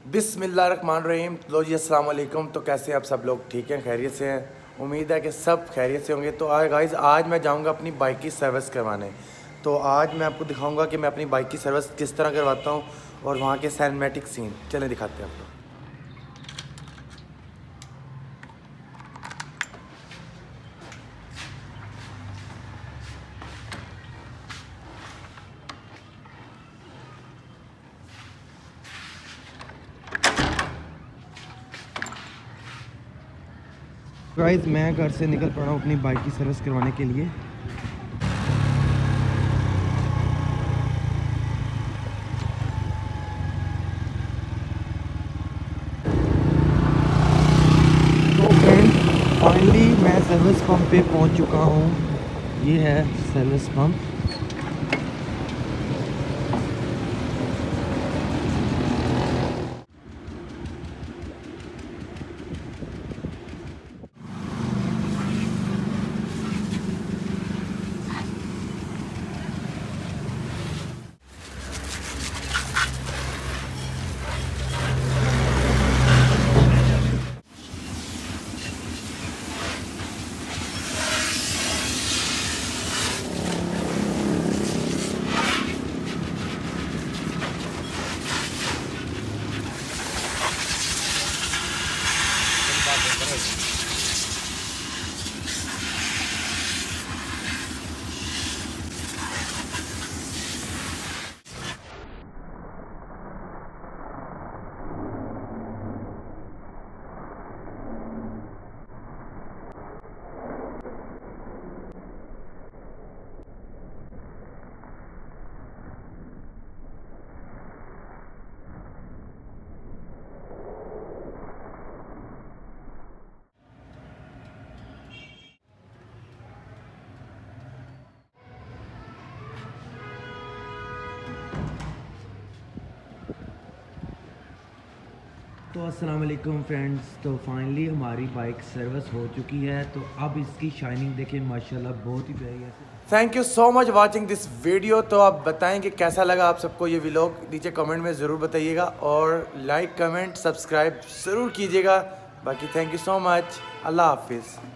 बिस्मिल्लाहिर्रहमानिर्रहीम। लो जी, अस्सलाम वालेकुम। तो कैसे हैं आप सब लोग? ठीक हैं, खैरियत से हैं? उम्मीद है कि सब खैरियत से होंगे। तो गाइस, आज मैं जाऊंगा अपनी बाइक की सर्विस करवाने। तो आज मैं आपको दिखाऊंगा कि मैं अपनी बाइक की सर्विस किस तरह करवाता हूँ और वहाँ के सिनेमैटिक सीन चलें दिखाते हैं आपको। गाइस, मैं घर से निकल पड़ा हूँ अपनी बाइक की सर्विस करवाने के लिए। तो फ्रेंड्स, फाइनली मैं सर्विस पंप पे पहुँच चुका हूँ। ये है सर्विस पंप। तो अस्सलाम वालेकुम फ्रेंड्स। तो फाइनली हमारी बाइक सर्विस हो चुकी है। तो अब इसकी शाइनिंग देखें, माशाल्लाह बहुत ही प्यारी है। Thank you so much watching this video. तो आप बताएं कि कैसा लगा आप सबको ये व्लॉग, नीचे कमेंट में ज़रूर बताइएगा और लाइक कमेंट सब्सक्राइब ज़रूर कीजिएगा। बाकी थैंक यू सो मच। अल्लाह हाफिज़।